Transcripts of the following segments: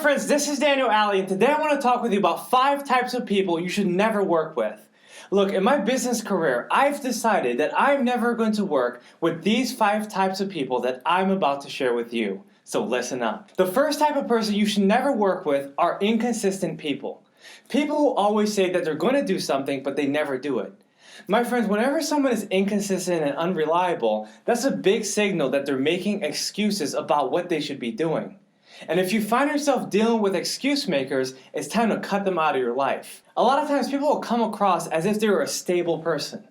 friends, this is Daniel Alley, and today I want to talk with you about 5 types of people you should never work with. Look, in my business career, I've decided that I'm never going to work with these 5 types of people that I'm about to share with you. So listen up. The first type of person you should never work with are inconsistent people. People who always say that they're going to do something, but they never do it. My friends, whenever someone is inconsistent and unreliable, that's a big signal that they're making excuses about what they should be doing. And if you find yourself dealing with excuse makers, it's time to cut them out of your life. A lot of times people will come across as if they're a stable person.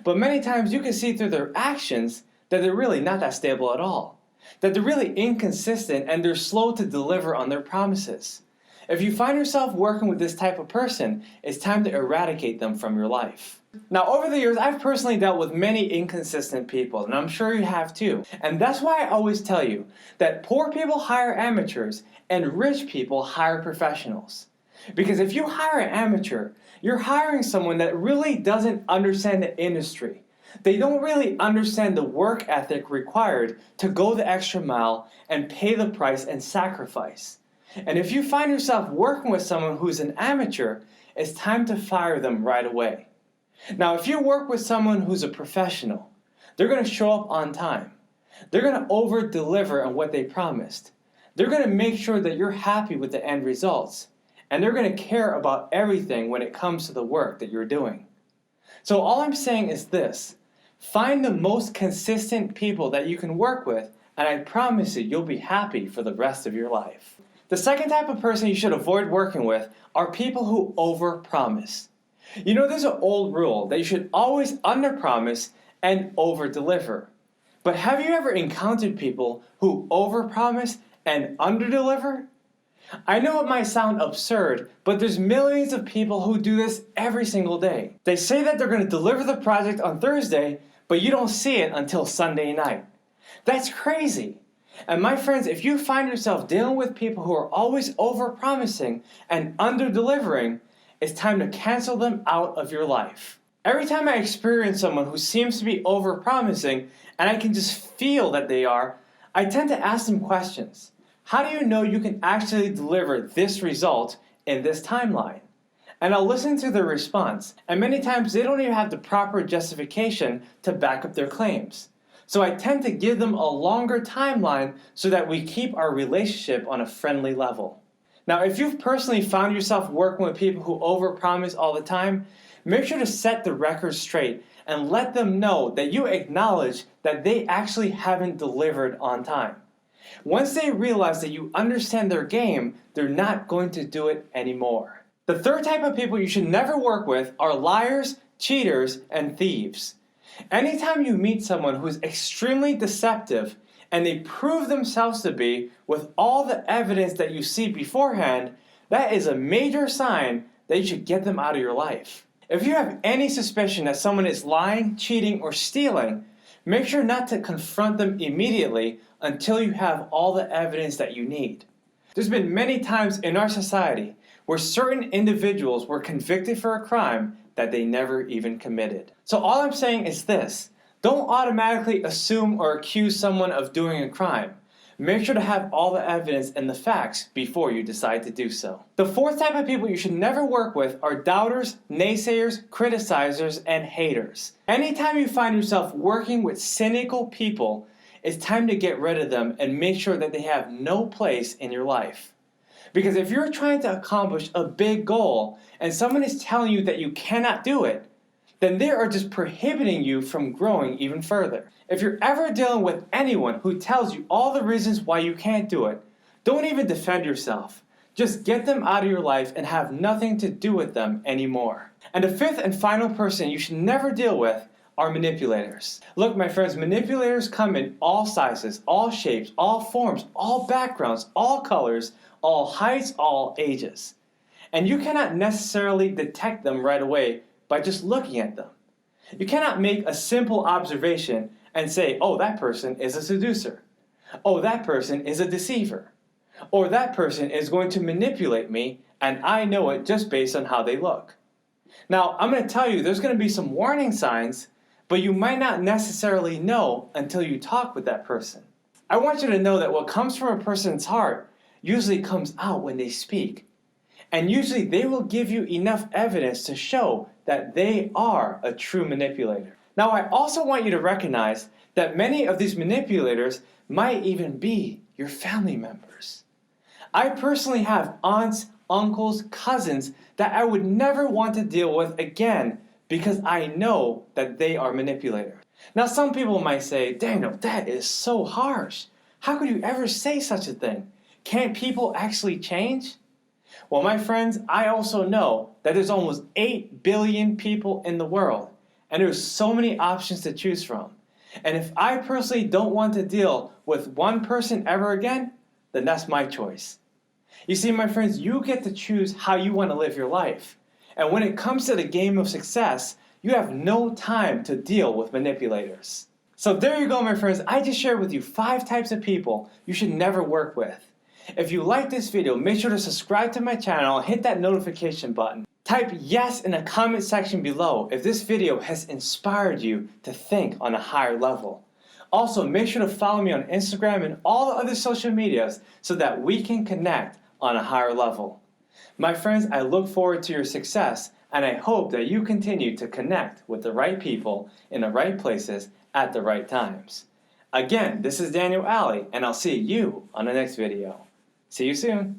But many times you can see through their actions that they're really not that stable at all. That they're really inconsistent and they're slow to deliver on their promises. If you find yourself working with this type of person, it's time to eradicate them from your life. Now, over the years, I've personally dealt with many inconsistent people, and I'm sure you have too. And that's why I always tell you that poor people hire amateurs and rich people hire professionals. Because if you hire an amateur, you're hiring someone that really doesn't understand the industry. They don't really understand the work ethic required to go the extra mile and pay the price and sacrifice. And if you find yourself working with someone who's an amateur, it's time to fire them right away. Now, if you work with someone who's a professional, they're going to show up on time. They're going to over-deliver on what they promised. They're going to make sure that you're happy with the end results. And they're going to care about everything when it comes to the work that you're doing. So all I'm saying is this. Find the most consistent people that you can work with, and I promise you, you'll be happy for the rest of your life. The second type of person you should avoid working with are people who overpromise. You know, there's an old rule that you should always underpromise and overdeliver. But have you ever encountered people who overpromise and underdeliver? I know it might sound absurd, but there's millions of people who do this every single day. They say that they're going to deliver the project on Thursday, but you don't see it until Sunday night. That's crazy. And my friends, if you find yourself dealing with people who are always overpromising and underdelivering, it's time to cancel them out of your life. Every time I experience someone who seems to be overpromising, and I can just feel that they are, I tend to ask them questions. How do you know you can actually deliver this result in this timeline? And I'll listen to their response, and many times they don't even have the proper justification to back up their claims. So I tend to give them a longer timeline so that we keep our relationship on a friendly level. Now, if you've personally found yourself working with people who overpromise all the time, make sure to set the record straight and let them know that you acknowledge that they actually haven't delivered on time. Once they realize that you understand their game, they're not going to do it anymore. The third type of people you should never work with are liars, cheaters, and thieves. Anytime you meet someone who is extremely deceptive and they prove themselves to be with all the evidence that you see beforehand, that is a major sign that you should get them out of your life. If you have any suspicion that someone is lying, cheating, or stealing, make sure not to confront them immediately until you have all the evidence that you need. There's been many times in our society where certain individuals were convicted for a crime that they never even committed. So all I'm saying is this. Don't automatically assume or accuse someone of doing a crime. Make sure to have all the evidence and the facts before you decide to do so. The fourth type of people you should never work with are doubters, naysayers, criticizers, and haters. Anytime you find yourself working with cynical people, it's time to get rid of them and make sure that they have no place in your life. Because if you're trying to accomplish a big goal and someone is telling you that you cannot do it, then they are just prohibiting you from growing even further. If you're ever dealing with anyone who tells you all the reasons why you can't do it, don't even defend yourself. Just get them out of your life and have nothing to do with them anymore. And the fifth and final person you should never deal with are manipulators. Look, my friends, manipulators come in all sizes, all shapes, all forms, all backgrounds, all colors, all heights, all ages. And you cannot necessarily detect them right away by just looking at them. You cannot make a simple observation and say, oh, that person is a seducer. Oh, that person is a deceiver. Or that person is going to manipulate me and I know it just based on how they look. Now, I'm going to tell you there's going to be some warning signs, but you might not necessarily know until you talk with that person. I want you to know that what comes from a person's heart usually comes out when they speak. And usually they will give you enough evidence to show that they are a true manipulator. Now, I also want you to recognize that many of these manipulators might even be your family members. I personally have aunts, uncles, cousins that I would never want to deal with again because I know that they are manipulators. Now, some people might say, Daniel, that is so harsh. How could you ever say such a thing? Can't people actually change? Well, my friends, I also know that there's almost 8 billion people in the world, and there's so many options to choose from. And if I personally don't want to deal with one person ever again, then that's my choice. You see, my friends, you get to choose how you want to live your life. And when it comes to the game of success, you have no time to deal with manipulators. So there you go, my friends. I just shared with you 5 types of people you should never work with. If you like this video, make sure to subscribe to my channel and hit that notification button. Type yes in the comment section below if this video has inspired you to think on a higher level. Also, make sure to follow me on Instagram and all the other social medias so that we can connect on a higher level. My friends, I look forward to your success, and I hope that you continue to connect with the right people in the right places at the right times. Again, this is Daniel Alley, and I'll see you on the next video. See you soon.